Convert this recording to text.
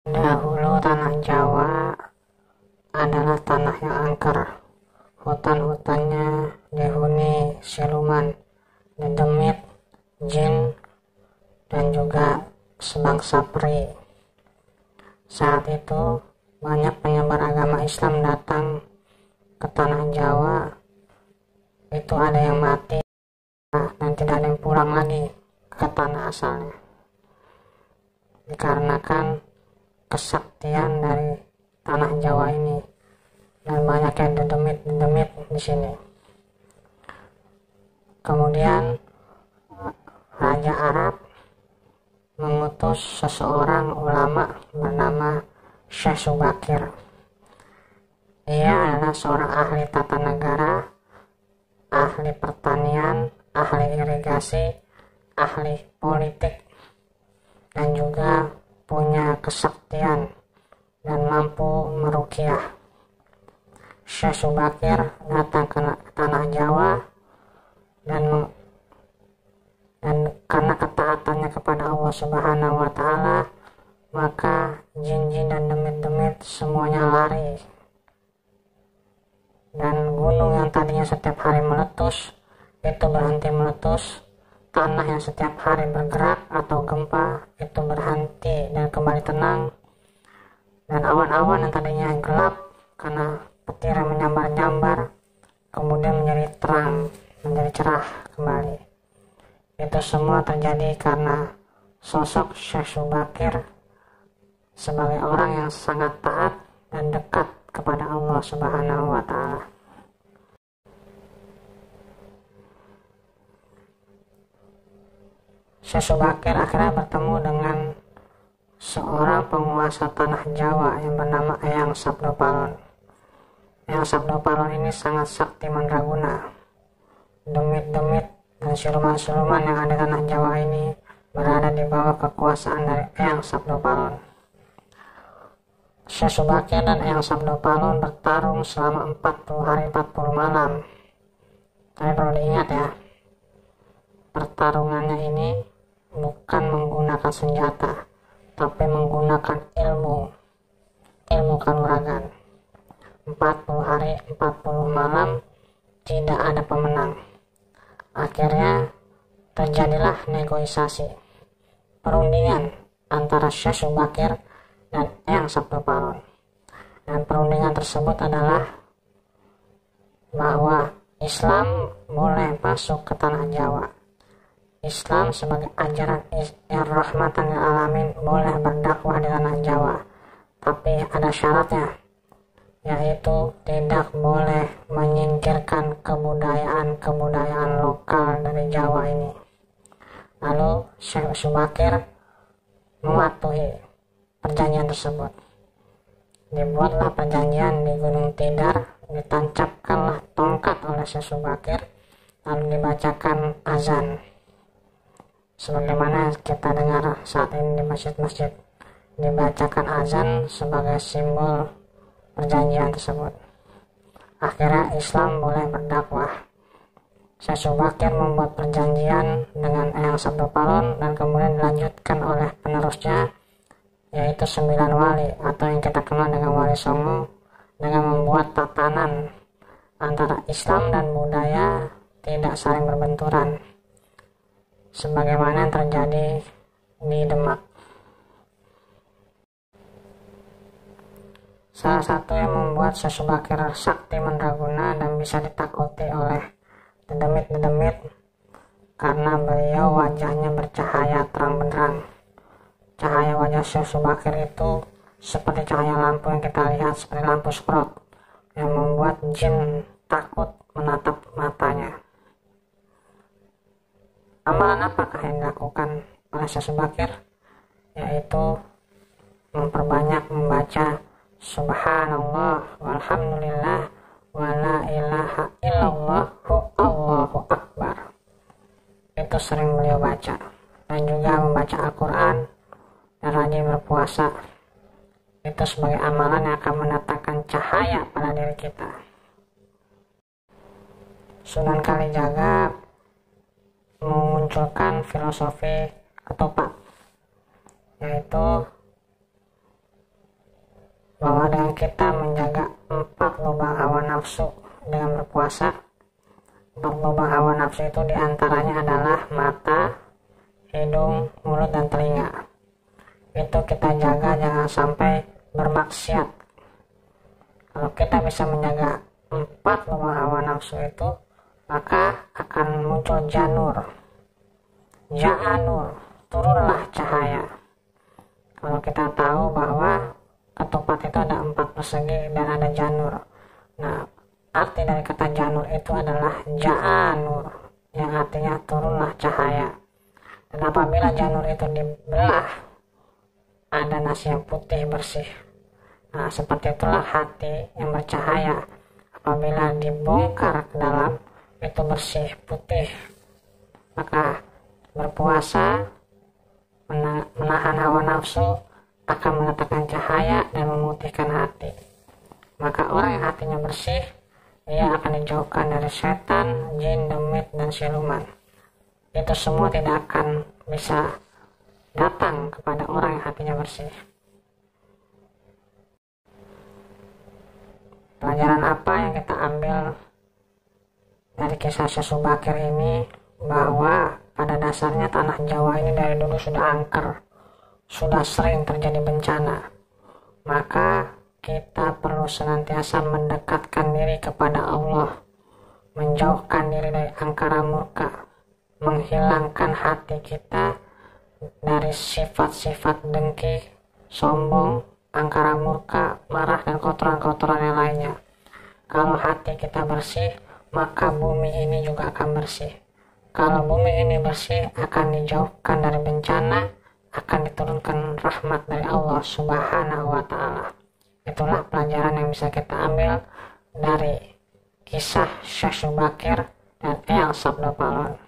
Dahulu tanah Jawa adalah tanah yang angker. Hutan-hutannya dihuni siluman, dedemit, jin, dan juga sebangsa peri. Saat itu banyak penyebar agama Islam datang ke tanah Jawa. Itu ada yang mati dan tidak ada yang pulang lagi ke tanah asalnya, dikarenakan kesaktian dari tanah Jawa ini dan banyaknya dedemit di sini. Kemudian Raja Arab mengutus seseorang ulama bernama Syekh Subakir. Ia adalah seorang ahli tata negara, ahli pertanian, ahli irigasi, ahli politik, dan juga punya kesaktian dan mampu meruqyah. Syekh Subakir datang ke tanah Jawa dan karena ketaatannya kepada Allah Subhanahu wa Ta'ala, maka jin-jin dan demit-demit semuanya lari, dan gunung yang tadinya setiap hari meletus itu berhenti meletus, tanah yang setiap hari bergerak atau gempa itu berhenti dan kembali tenang, dan awan-awan yang tadinya gelap karena petir yang menyambar-nyambar kemudian menjadi terang, menjadi cerah kembali. Itu semua terjadi karena sosok Syekh Subakir sebagai orang yang sangat taat dan dekat kepada Allah Subhanahu wa Ta'ala. Syekh Subakir akhirnya bertemu dengan seorang penguasa tanah Jawa yang bernama Eyang Sabdopalon. Eyang Sabdopalon ini sangat sakti mandraguna. Demit-demit dan siluman-siluman yang ada di tanah Jawa ini berada di bawah kekuasaan dari Eyang Sabdopalon. Syekh Subakir dan Eyang Sabdopalon bertarung selama 40 hari 40 malam. Tapi perlu diingat ya, pertarungannya ini bukan menggunakan senjata, tapi menggunakan ilmu kanuragan. 40 hari 40 malam tidak ada pemenang. Akhirnya terjadilah negosiasi, perundingan antara Syekh Subakir dan Eyang Sabdopalon. Dan perundingan tersebut adalah bahwa Islam boleh masuk ke tanah Jawa. Islam sebagai ajaran rahmatan lil alamin boleh berdakwah di tanah Jawa, tapi ada syaratnya, yaitu tidak boleh menyingkirkan kebudayaan lokal dari Jawa ini. Lalu Syekh Subakir mematuhi perjanjian tersebut. Dibuatlah perjanjian di Gunung Tidar, ditancapkanlah tongkat oleh Syekh Subakir, lalu dibacakan azan. Sebagaimana kita dengar saat ini di masjid-masjid, dibacakan azan sebagai simbol perjanjian tersebut. Akhirnya Islam boleh berdakwah. Syekh Subakir membuat perjanjian dengan Eyang Sabdopalon dan kemudian dilanjutkan oleh penerusnya, yaitu 9 wali atau yang kita kenal dengan Wali Songo, dengan membuat tatanan antara Islam dan budaya tidak saling berbenturan, sebagaimana yang terjadi di Demak. Salah satu yang membuat Syekh Subakir sakti mandraguna dan bisa ditakuti oleh dedemit-dedemit karena beliau wajahnya bercahaya terang benderang. Cahaya wajah Syekh Subakir itu seperti cahaya lampu yang kita lihat, seperti lampu sprot yang membuat jin takut menatap matanya. Amalan apakah yang dilakukan oleh Syekh Subakir? Yaitu memperbanyak membaca Subhanallah walhamdulillah wala ilaha illallah Allahu akbar. Itu sering beliau baca, dan juga membaca Al-Quran dan rajin berpuasa. Itu sebagai amalan yang akan mendatangkan cahaya pada diri kita. Sunan Kalijaga memunculkan filosofi ketupat, yaitu bahwa dengan kita menjaga 4 lubang hawa nafsu dengan berpuasa, 4 lubang hawa nafsu itu diantaranya adalah mata, hidung, mulut, dan telinga. Itu kita jaga jangan sampai bermaksiat. Kalau kita bisa menjaga 4 lubang hawa nafsu itu, maka akan muncul janur, ja'anur, turunlah cahaya. Kalau kita tahu bahwa ketupat itu ada 4 persegi dan ada janur. Nah, arti dari kata janur itu adalah ja'anur, yang artinya turunlah cahaya. Dan apabila janur itu dibelah, ada nasi yang putih bersih. Nah, seperti itulah hati yang bercahaya. Apabila dibongkar ke dalam, itu bersih, putih. Maka berpuasa, menahan hawa nafsu, akan mendatangkan cahaya dan memutihkan hati. Maka orang yang hatinya bersih, dia akan dijauhkan dari setan, jin, demit, dan siluman. Itu semua tidak akan bisa datang kepada orang yang hatinya bersih. Pelajaran apa yang kita ambil dari kisah Syekh Subakir ini? Bahwa pada dasarnya tanah Jawa ini dari dulu sudah angker, sudah sering terjadi bencana. Maka kita perlu senantiasa mendekatkan diri kepada Allah, menjauhkan diri dari angkara murka, menghilangkan hati kita dari sifat-sifat dengki, sombong, angkara murka, marah, dan kotoran-kotoran yang lainnya. Kalau hati kita bersih, maka bumi ini juga akan bersih. Kalau bumi ini bersih, akan dijauhkan dari bencana, akan diturunkan rahmat dari Allah Subhanahu wa Ta'ala. Itulah pelajaran yang bisa kita ambil dari kisah Syekh Subakir dan Eyal Sabdo Palon.